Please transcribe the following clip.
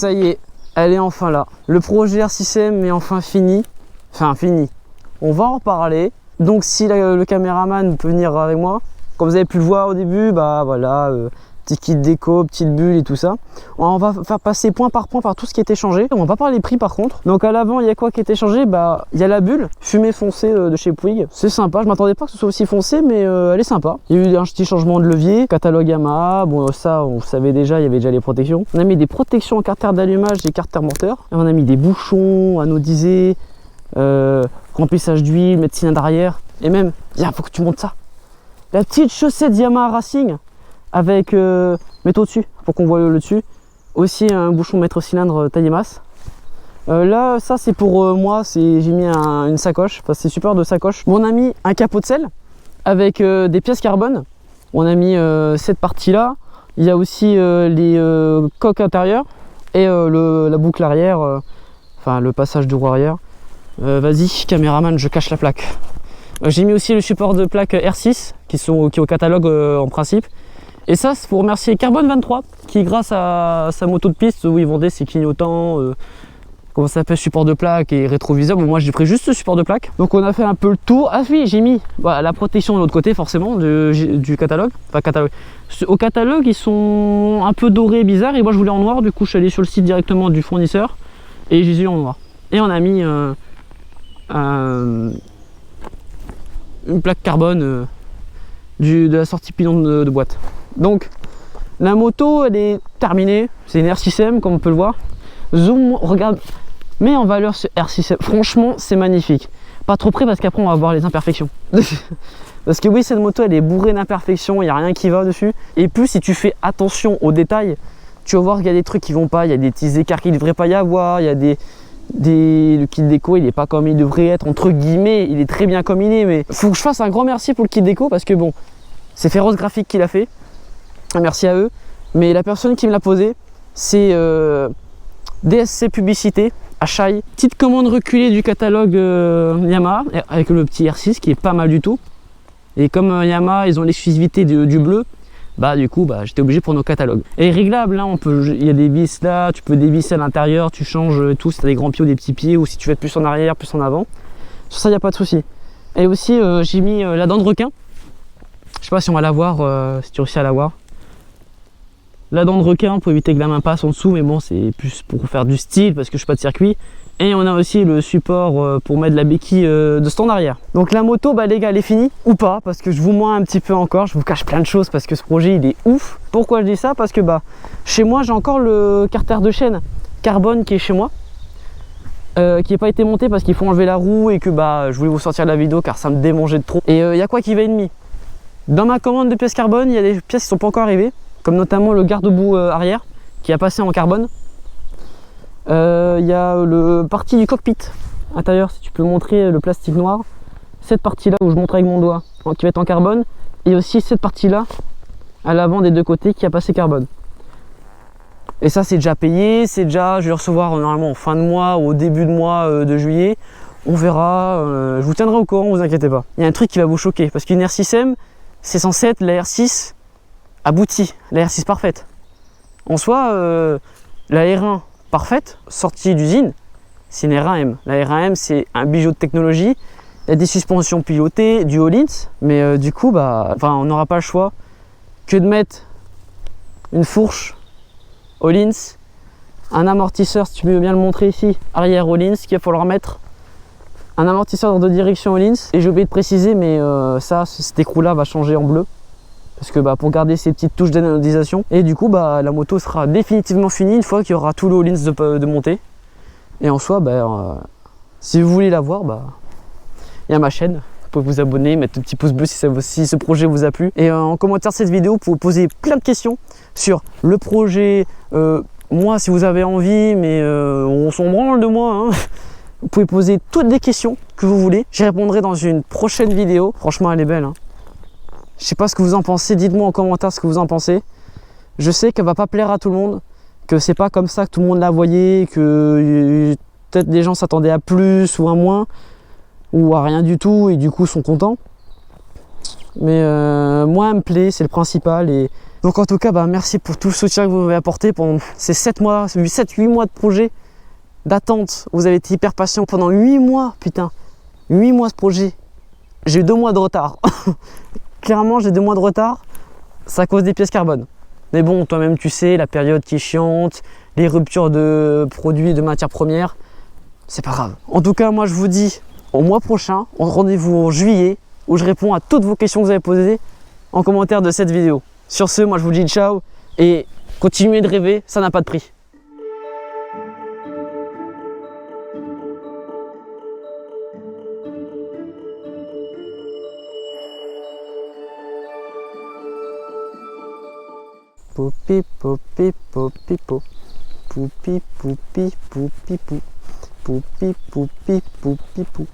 ça y est, elle est enfin là. Le projet R6M est enfin fini. Enfin fini. On va en reparler. Donc si le caméraman peut venir avec moi, comme vous avez pu le voir au début, bah voilà, petit kit déco, petite bulle et tout ça. On va faire passer point par tout ce qui était changé. On va pas parler prix par contre. Donc à l'avant, il y a quoi qui était changé? Bah il y a la bulle, fumée foncée de chez Puig. C'est sympa, je m'attendais pas que ce soit aussi foncé, mais elle est sympa. Il y a eu un petit changement de levier, catalogue Yamaha. Bon ça, on savait déjà, il y avait déjà les protections. On a mis des protections en carter d'allumage et carter moteur. Et on a mis des bouchons anodisés, remplissage d'huile, mettre cylindre arrière. Et même, viens, faut que tu montes ça. La petite chaussette Yamaha Racing avec métaux dessus pour qu'on voit le dessus. Aussi un bouchon maître cylindre taille masse. Là, ça c'est pour moi, j'ai mis une sacoche. Enfin, c'est super de sacoche. On a mis un capot de selle avec des pièces carbone. On a mis cette partie là. Il y a aussi les coques intérieures et la boucle arrière, enfin le passage du roue arrière. Vas-y, caméraman, je cache la plaque. J'ai mis aussi le support de plaque R6 qui est au catalogue en principe. Et ça, c'est pour remercier Carbone 23 qui, grâce à sa moto de piste où il vendait ses clignotants, comment ça s'appelle, support de plaque et rétroviseur. Bon, moi j'ai pris juste ce support de plaque. Donc on a fait un peu le tour. Ah oui, j'ai mis voilà, la protection de l'autre côté forcément du catalogue. Enfin catalogue. Au catalogue, ils sont un peu dorés, bizarres. Et moi je voulais en noir. Du coup, je suis allé sur le site directement du fournisseur et j'ai eu en noir. Et on a mis une plaque carbone de la sortie pilon de boîte. Donc la moto elle est terminée, c'est une R6M comme on peut le voir. Zoom, regarde, mets en valeur ce R6M, franchement c'est magnifique. Pas trop près parce qu'après on va voir les imperfections. Parce que oui, cette moto elle est bourrée d'imperfections, il n'y a rien qui va dessus. Et plus si tu fais attention aux détails, tu vas voir qu'il y a des trucs qui vont pas, il y a des petits écarts qu'il ne devrait pas y avoir, il y a le kit déco il n'est pas comme il devrait être, entre guillemets, il est très bien comme il est, mais faut que je fasse un grand merci pour le kit déco parce que bon, c'est Féroce Graphique qui l'a fait, merci à eux, mais la personne qui me l'a posé c'est DSC Publicité à Chai, petite commande reculée du catalogue Yamaha avec le petit R6 qui est pas mal du tout, et comme Yamaha ils ont l'exclusivité du bleu, bah du coup bah, j'étais obligé pour nos catalogues. Et réglable, hein, il y a des vis là, tu peux dévisser à l'intérieur, tu changes tout, si tu as des grands pieds ou des petits pieds, ou si tu veux être plus en arrière, plus en avant. Sur ça, il n'y a pas de souci. Et aussi, j'ai mis la dent de requin. Je sais pas si on va la voir, si tu réussis à la voir. La dent de requin pour éviter que la main passe en dessous, mais bon, c'est plus pour faire du style parce que je suis pas de circuit. Et on a aussi le support pour mettre la béquille de stand arrière. Donc la moto, bah les gars, elle est finie ou pas, parce que je vous mens un petit peu encore, je vous cache plein de choses parce que ce projet il est ouf. Pourquoi je dis ça? Parce que bah chez moi j'ai encore le carter de chaîne carbone qui est chez moi, qui n'a pas été monté parce qu'il faut enlever la roue et que bah je voulais vous sortir la vidéo car ça me démangeait de trop. Et il y a quoi qui va ennemi? Dans ma commande de pièces carbone, il y a des pièces qui sont pas encore arrivées, comme notamment le garde-boue arrière qui a passé en carbone. Il y a le partie du cockpit intérieur, si tu peux montrer le plastique noir, cette partie là où je montre avec mon doigt qui va être en carbone, et aussi cette partie là à l'avant des deux côtés qui a passé carbone. Et ça c'est déjà payé, c'est déjà, je vais le recevoir normalement en fin de mois ou au début de mois de juillet. On verra, je vous tiendrai au courant, vous inquiétez pas. Il y a un truc qui va vous choquer parce qu'une R6M c'est censé être la R6 aboutie, la R6 parfaite. En soi, la R1 parfaite, sortie d'usine, c'est une R1M. La R1M c'est un bijou de technologie, il y a des suspensions pilotées, du Öhlins, mais du coup bah, on n'aura pas le choix que de mettre une fourche Öhlins, un amortisseur, si tu veux bien le montrer ici, arrière Öhlins, qu'il va falloir mettre, un amortisseur dans deux directions Öhlins, et j'ai oublié de préciser, mais ça, cet écrou là va changer en bleu. Parce que bah, pour garder ces petites touches d'anodisation, et du coup bah, la moto sera définitivement finie une fois qu'il y aura tout le Öhlins de montée. Et en soi, bah, si vous voulez la voir, bah, il y a ma chaîne, vous pouvez vous abonner, mettre un petit pouce bleu si ce projet vous a plu. Et en commentaire de cette vidéo, vous pouvez poser plein de questions sur le projet, moi si vous avez envie, mais on s'en branle de moi, hein. Vous pouvez poser toutes les questions que vous voulez, j'y répondrai dans une prochaine vidéo. Franchement elle est belle, hein. Je sais pas ce que vous en pensez, dites-moi en commentaire ce que vous en pensez. Je sais qu'elle va pas plaire à tout le monde, que c'est pas comme ça que tout le monde la voyait, que peut-être des gens s'attendaient à plus ou à moins, ou à rien du tout et du coup sont contents. Mais moi elle me plaît, c'est le principal. Et Donc en tout cas, bah, merci pour tout le soutien que vous m'avez apporté pendant ces 7 mois, 7-8 mois de projet d'attente. Vous avez été hyper patient pendant 8 mois, putain. 8 mois ce projet. J'ai eu 2 mois de retard. Clairement, j'ai 2 mois de retard. C'est à cause des pièces carbone. Mais bon, toi-même, tu sais, la période qui est chiante, les ruptures de produits, de matières premières, c'est pas grave. En tout cas, moi, je vous dis au mois prochain, rendez-vous en juillet, où je réponds à toutes vos questions que vous avez posées en commentaire de cette vidéo. Sur ce, moi, je vous dis ciao et continuez de rêver, ça n'a pas de prix. Poupi, poupi, poupi, pou. Poupi, poupi, poupi, pou. Poupi, poupi, poupi, pou.